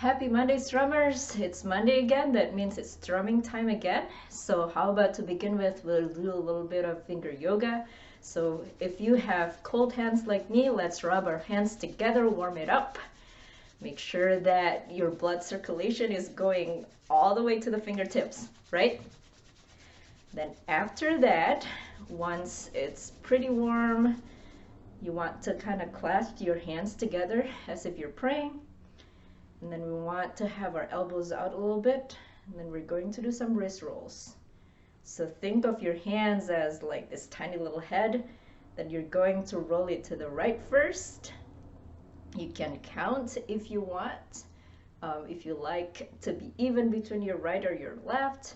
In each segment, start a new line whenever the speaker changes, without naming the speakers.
Happy Monday, strummers! It's Monday again. That means it's strumming time again. So how about to begin with, we'll do a little bit of finger yoga. So if you have cold hands like me, let's rub our hands together, warm it up. Make sure that your blood circulation is going all the way to the fingertips, right? Then after that, once it's pretty warm, you want to kind of clasp your hands together as if you're praying. And then we want to have our elbows out a little bit. And then we're going to do some wrist rolls. So think of your hands as like this tiny little head. Then you're going to roll it to the right first. You can count if you want. If you like to be even between your right or your left,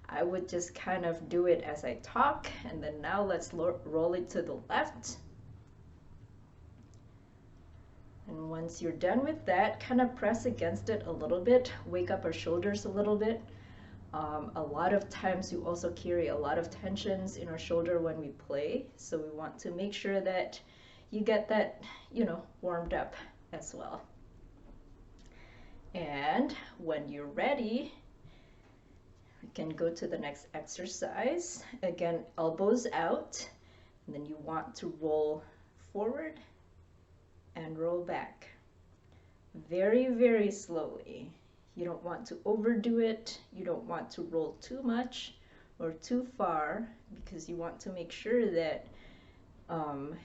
I would just kind of do it as I talk. And then now let's roll it to the left. And once you're done with that, kind of press against it a little bit, wake up our shoulders a little bit. A lot of times we also carry a lot of tensions in our shoulder when we play, so we want to make sure that you get that, warmed up as well. And when you're ready, we can go to the next exercise. Again, elbows out, and then you want to roll forward and roll back very, very slowly. You don't want to overdo it. You don't want to roll too much or too far, because you want to make sure that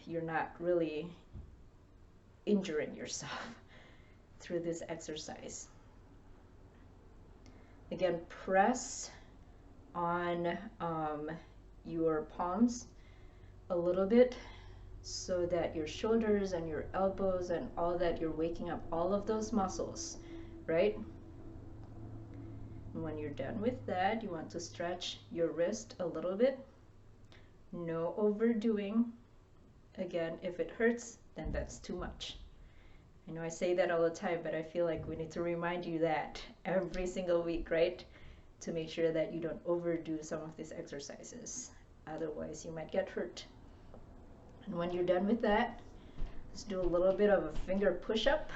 you're not really injuring yourself through this exercise. Again, press on your palms a little bit, so that your shoulders and your elbows and all that, you're waking up all of those muscles, right? And when you're done with that, you want to stretch your wrist a little bit. No overdoing. Again, if it hurts, then that's too much. I know I say that all the time, but I feel like we need to remind you that every single week, right? To make sure that you don't overdo some of these exercises. Otherwise, you might get hurt. And when you're done with that, let's do a little bit of a finger push-up.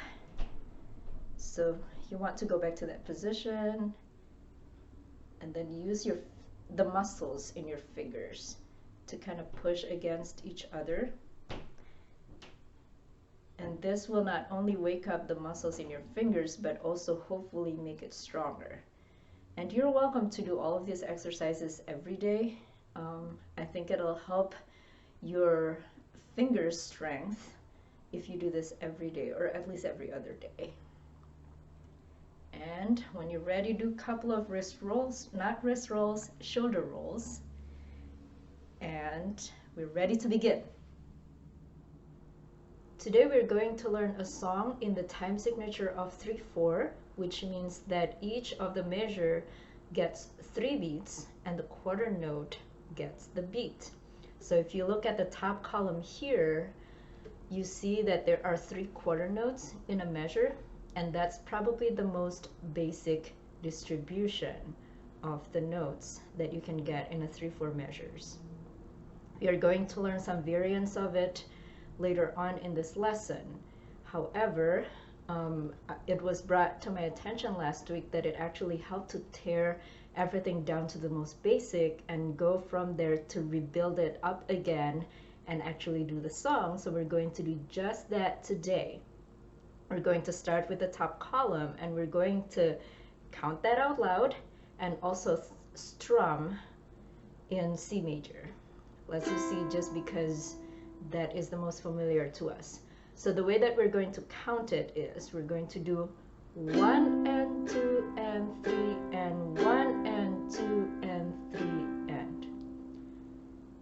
So you want to go back to that position and then use the muscles in your fingers to kind of push against each other. And this will not only wake up the muscles in your fingers, but also hopefully make it stronger. And you're welcome to do all of these exercises every day. I think it'll help your finger strength if you do this every day, or at least every other day. And when you're ready, do a couple of wrist rolls, not wrist rolls, shoulder rolls. And we're ready to begin. Today we're going to learn a song in the time signature of 3/4, which means that each of the measure gets 3 beats and the quarter note gets the beat. So if you look at the top column here, you see that there are 3 quarter notes in a measure, and that's probably the most basic distribution of the notes that you can get in a 3/4 measures. We are going to learn some variants of it later on in this lesson. However, it was brought to my attention last week that it actually helped to tear everything down to the most basic and go from there to rebuild it up again and actually do the song. So we're going to do just that today. We're going to start with the top column, and we're going to count that out loud and also strum in C major. Let's just see, just because that is the most familiar to us. So the way that we're going to count it is we're going to do 1 and 2 and 3 and 1 and 2 and 3 and.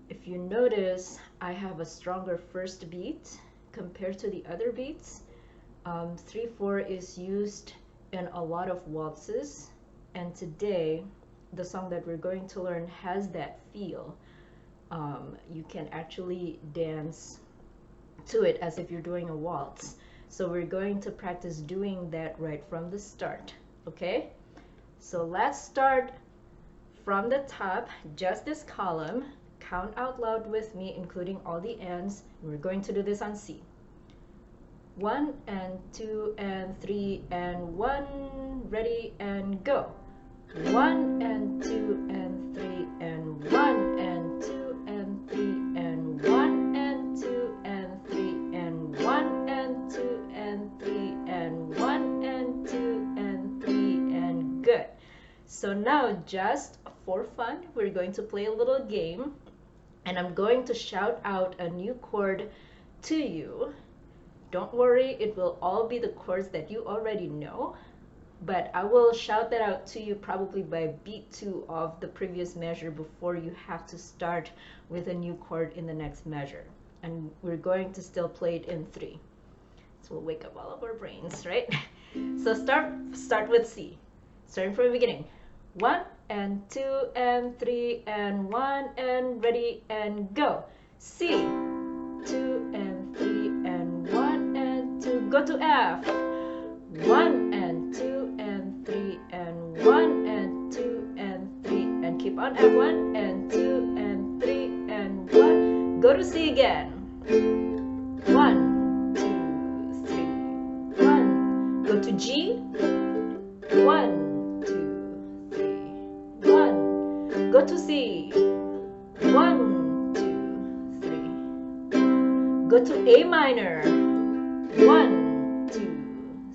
If you notice, I have a stronger first beat compared to the other beats. 3/4 is used in a lot of waltzes, and today the song that we're going to learn has that feel. You can actually dance to it as if you're doing a waltz. So we're going to practice doing that right from the start, okay? So let's start from the top, just this column. Count out loud with me, including all the ends. We're going to do this on C. 1 and 2 and 3 and 1. Ready and go. 1 and 2 and 3 and 1 and 2 and 3 and 1 and 2 and 3 and 1 and 2 and 3 and 1 and 2 and 3 and good. So now, just for fun, we're going to play a little game, and I'm going to shout out a new chord to you. Don't worry, it will all be the chords that you already know, but I will shout that out to you probably by beat 2 of the previous measure before you have to start with a new chord in the next measure. And we're going to still play it in 3. So we'll wake up all of our brains, right? So start with C. Starting from the beginning. 1 and 2 and 3 and 1 and ready and go. C. 2 and 3 and 1 and 2. Go to F. 1 and 2 and 3 and 1 and 2 and 3 and keep on F. 1 and 2 and 3 and 1. Go to C again. 1, 2, 3, 1. Go to G. 1, 2, 3, 1. Go to C. 1, 2, 3. Go to A minor. 1, 2,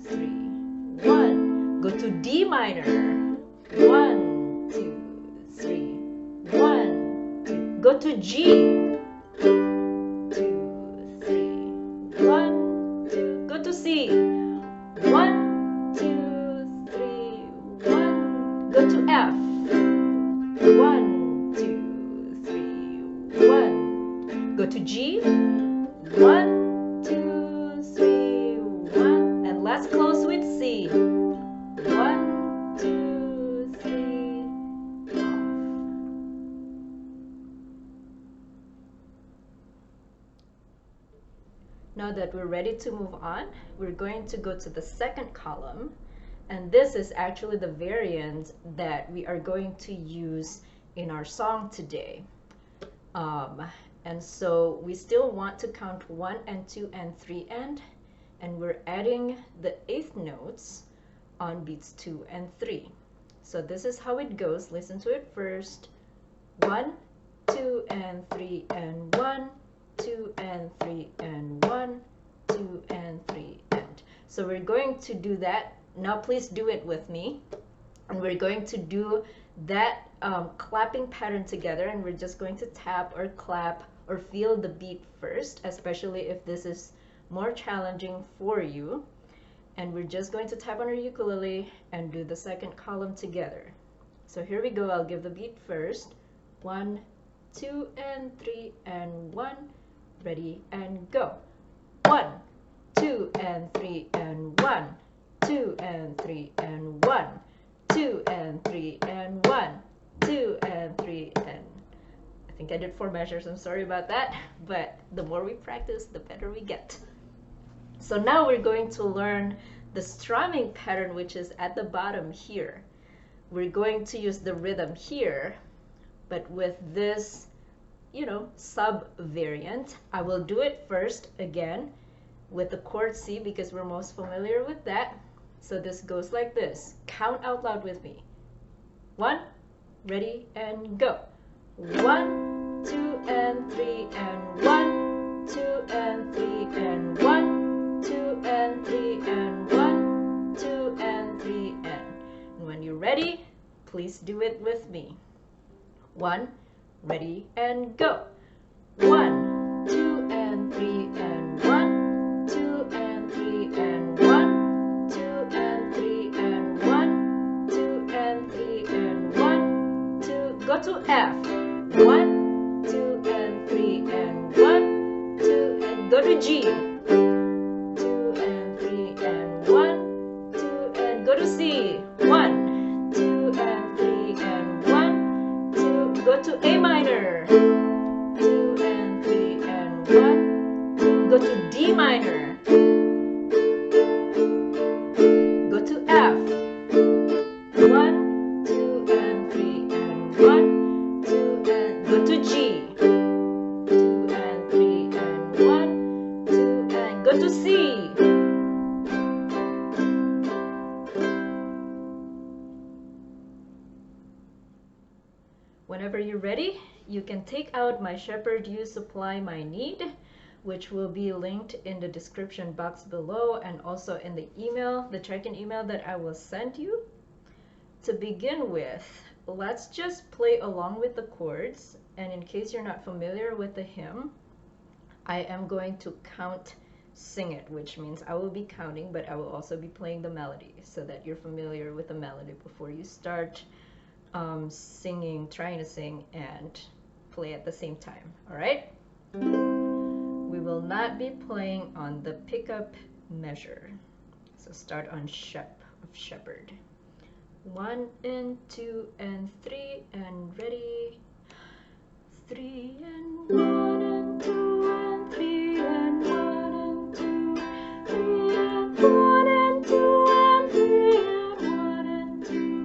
3, 1. Go to D minor. 1, 2, 3, 1, 2. Go to G. 2, 3, 1, 2. Go to C. 1, 2, 3, 1. Go to F. 1, 2, 3, 1. Go to G. 1, 2, 3, 1. And let's close with C. 1, 2, 3, off. Now that we're ready to move on, we're going to go to the second column. And this is actually the variant that we are going to use in our song today. And so we still want to count 1 and 2 and 3 and we're adding the 8th notes on beats 2 and 3. So this is how it goes. Listen to it first. 1, 2 and 3 and 1, 2 and 3 and 1, 2 and 3 and. So we're going to do that. Now please do it with me. And we're going to do that clapping pattern together, and we're just going to tap or clap or feel the beat first, especially if this is more challenging for you. And we're just going to tap on our ukulele and do the second column together. So here we go. I'll give the beat first. 1, 2 and 3 and 1. Ready and go. 1, 2 and 3 and 1, 2 and 3 and 1, 2 and 3 and 1, 2 and 3 and. I think I did 4 measures. I'm sorry about that, but the more we practice, the better we get. So now we're going to learn the strumming pattern, which is at the bottom here. We're going to use the rhythm here, but with this, sub variant. I will do it first again with the chord C because we're most familiar with that. So this goes like this. Count out loud with me. 1, ready and go. 1, 2 and 3 and 1, 2 and 3 and 1, 2 and 3 and 1, 2 and 3 and. And when you're ready, please do it with me. 1, ready and go. 1, 2 and 3 and 1, 2 and 3 and 1, 2 and 3 and 1, 2 and 3 and 1, 2. Go to F. 1, 2 and 3 and 1, 2 and go to G. 2 and 3 and 1, 2 and go to C. 1, 2 and 3 and 1, 2. Go to A minor. 2 and 3 and 1, 2. Go to D minor. Go to F. 1, 2 and 3 and 1, 2 and go to G. 2 and 3 and 1, 2 and go to C. whenever you're ready, you can take out my Shepherd You Supply My Need, which will be linked in the description box below and also in the email, the check-in email that I will send you. To begin with, let's just play along with the chords, and in case you're not familiar with the hymn, I am going to sing it, which means I will be counting, but I will also be playing the melody so that you're familiar with the melody before you start trying to sing and play at the same time. All right? We will not be playing on the pickup measure. So start on shepherd. 1 and 2 and 3 and ready. 3 and 1 and 2 and 3 and 1 and 2, 3 and 1 and 2 and 3 and 1 and 2,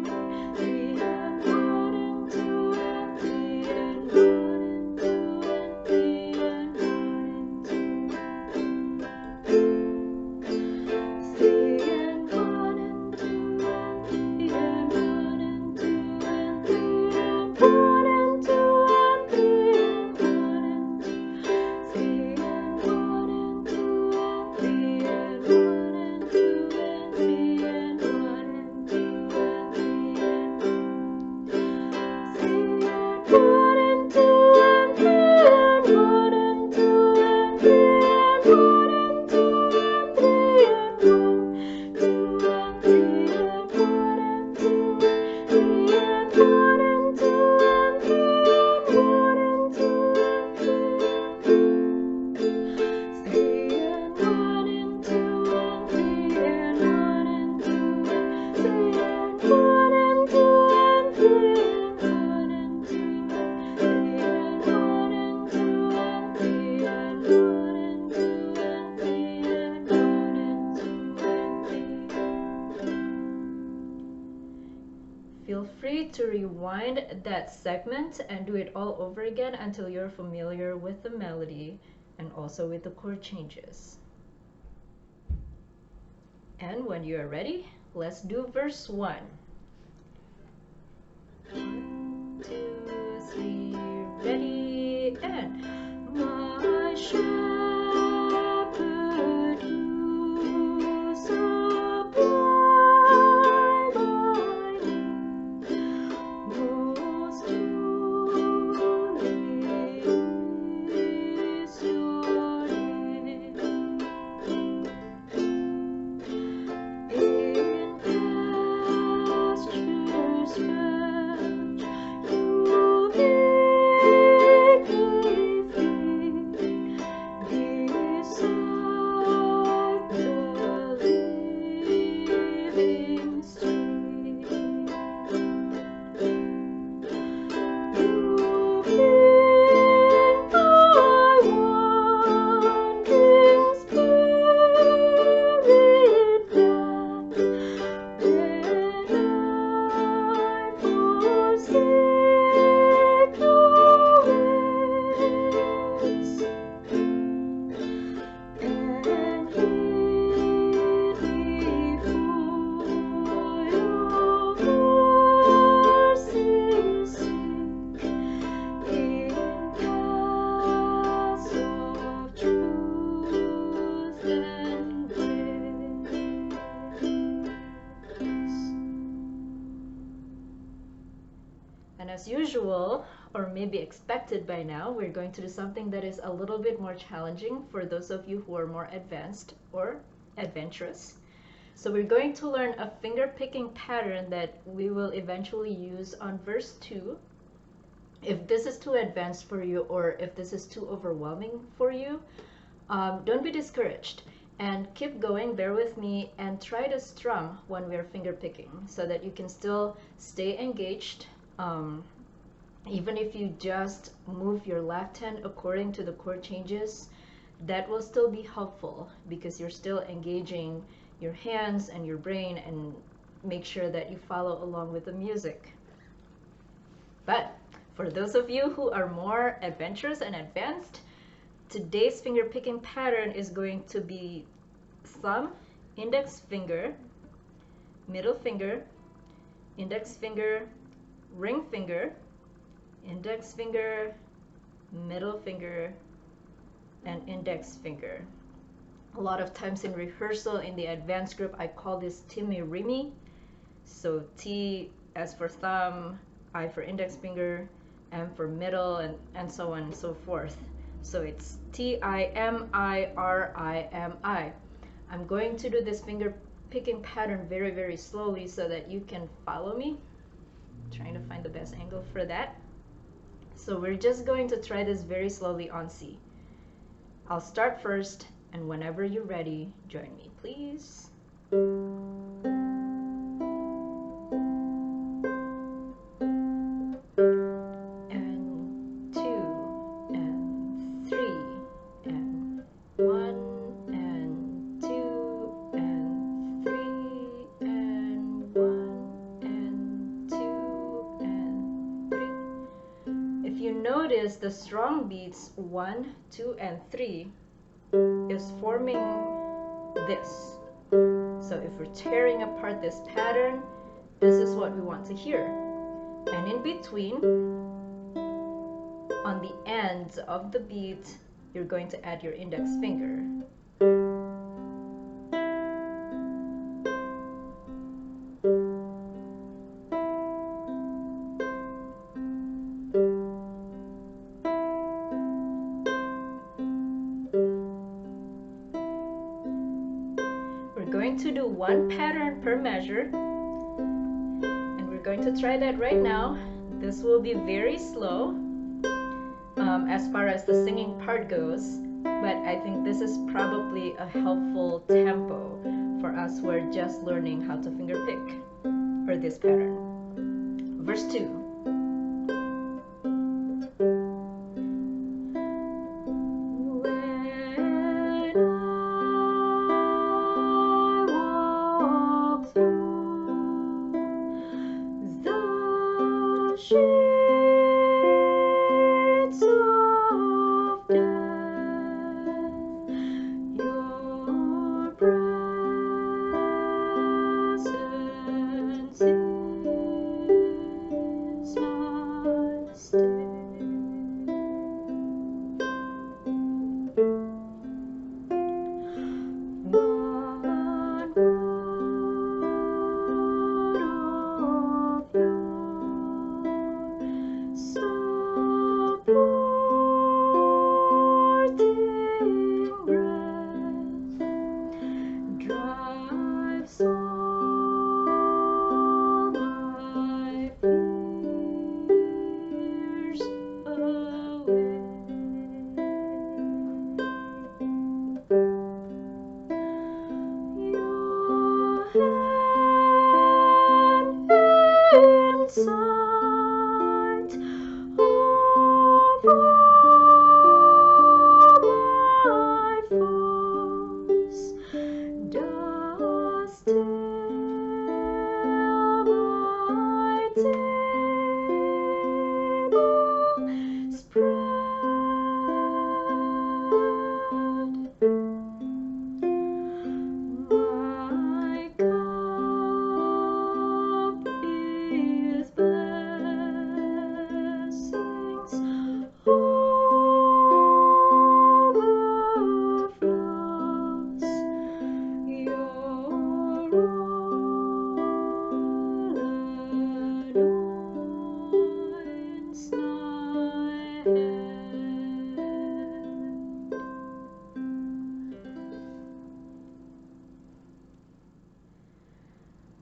3 and 1 and 2 and 3 and 1 and 2 and 3 and 1 and 2, 3 and 1 and 2 and 3 and 1 and 2 and 3 and 1 and 2 and 3 and 1 and 2, 3 and 1 and 2 and 3 and 1 and 2 and 3 and 1 and 2 and 3 and 3 and 1 and 2 and 3 and 1 and 2 and 3 and 1 and 2 and 3 and 1, 2 and 3 and 1 and 2, 3 and 1 and 2 and 3 and 1 and 2 and 3 and 1 and 2 and 3 and 1 and 2 and 3 and 1 and 2 and 3 and 1 and 2 and 3 and 1 and 2 and 3 and 1 and 2 and 3 and 1 and 2 and 3. Feel free to rewind that segment and do it all over again until you're familiar with the melody and also with the chord changes. And when you are ready, let's do verse 1. 1, 2, 3, ready, and my shepherd, you supply my need, most truly is your name. In pastures rich, you make me feed beside the living stream. You bring my wandering spirit back when I forsake your ways, and lead me for your mercy's sake in paths of truth and grace. And as usual, or maybe expected by now, we're going to do something that is a little bit more challenging for those of you who are more advanced or adventurous. So we're going to learn a finger picking pattern that we will eventually use on verse 2. If this is too advanced for you or if this is too overwhelming for you, don't be discouraged and keep going, bear with me, and try to strum when we're finger picking so that you can still stay engaged. Even if you just move your left hand according to the chord changes, that will still be helpful because you're still engaging your hands and your brain, and make sure that you follow along with the music. But for those of you who are more adventurous and advanced, today's finger picking pattern is going to be thumb, index finger, middle finger, index finger, ring finger, index finger, middle finger, and index finger. A lot of times in rehearsal in the advanced group, I call this Timmy Rimi. So T as for thumb, I for index finger, M for middle, and so on and so forth. So it's T-I-M-I-R-I-M-I. I'm going to do this finger picking pattern very, very slowly so that you can follow me. I'm trying to find the best angle for that. So we're just going to try this very slowly on C. I'll start first, and whenever you're ready, join me, please. Notice the strong beats 1, 2, and 3 is forming this. So if we're tearing apart this pattern, this is what we want to hear. And in between, on the ends of the beat, you're going to add your index finger. To do one pattern per measure, and we're going to try that right now. This will be very slow as far as the singing part goes, but I think this is probably a helpful tempo for us who are just learning how to finger pick for this pattern. Verse 2.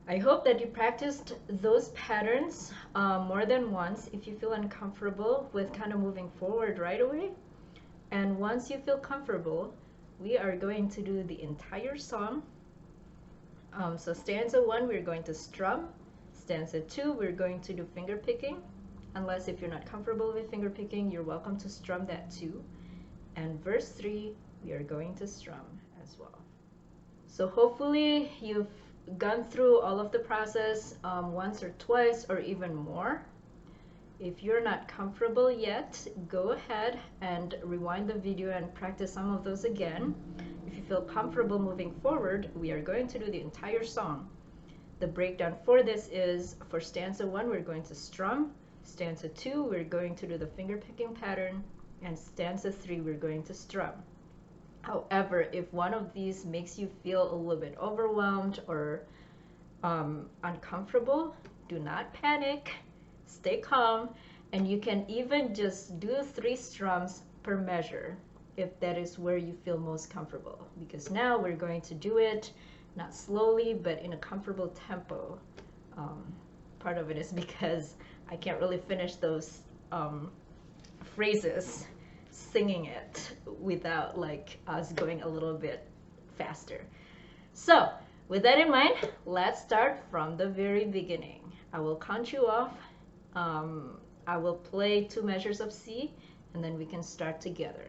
I hope that you practiced those patterns more than once if you feel uncomfortable with kind of moving forward right away. And once you feel comfortable, we are going to do the entire song. So stanza 1, we're going to strum. Stanza 2, we're going to do finger picking. Unless if you're not comfortable with finger picking, you're welcome to strum that too. And verse 3, we are going to strum as well. So hopefully you've gone through all of the process once or twice or even more. If you're not comfortable yet, go ahead and rewind the video and practice some of those again. If you feel comfortable moving forward, we are going to do the entire song. The breakdown for this is, for stanza 1, we're going to strum. Stanza 2, we're going to do the finger picking pattern, and stanza 3, we're going to strum. However, if one of these makes you feel a little bit overwhelmed or uncomfortable, do not panic, stay calm, and you can even just do 3 strums per measure if that is where you feel most comfortable, because now we're going to do it not slowly but in a comfortable tempo. Part of it is because I can't really finish those phrases singing it without like us going a little bit faster. So with that in mind, let's start from the very beginning. I will count you off. I will play 2 measures of C, and then we can start together.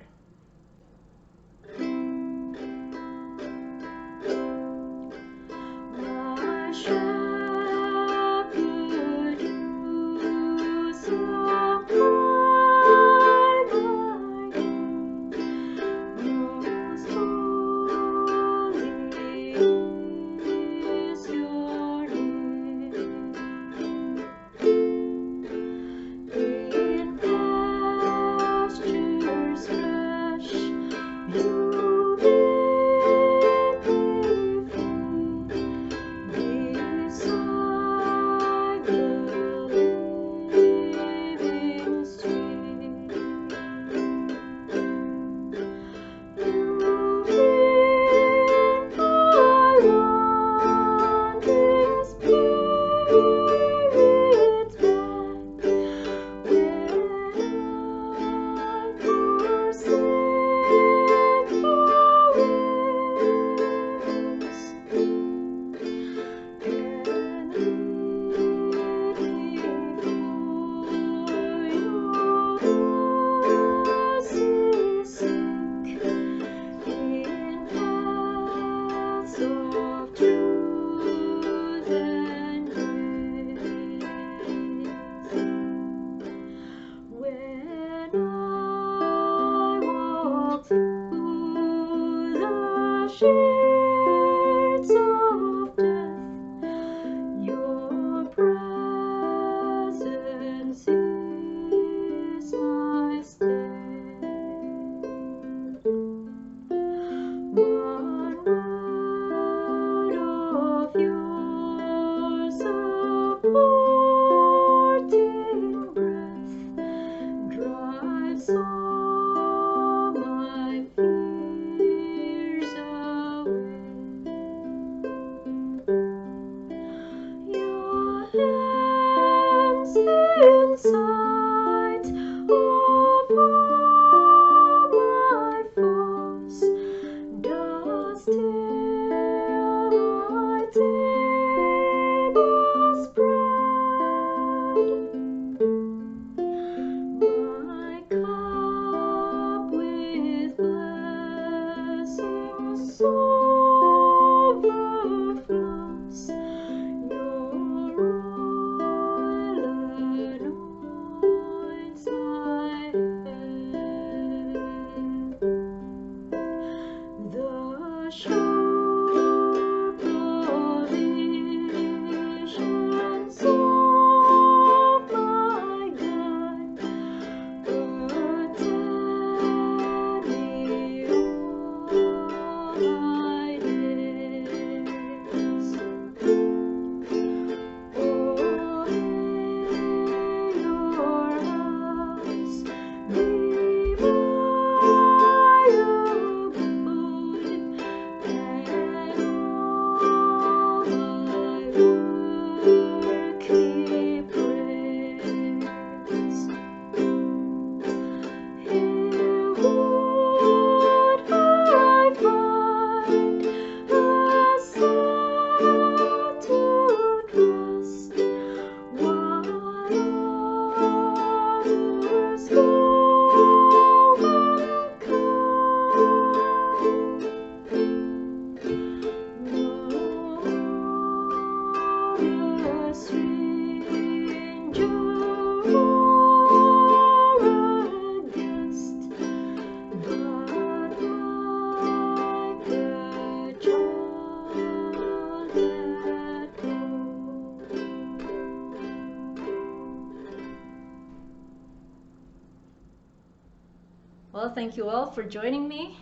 Well, thank you all for joining me.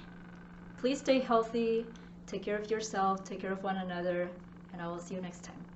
Please stay healthy, take care of yourself, take care of one another, and I will see you next time.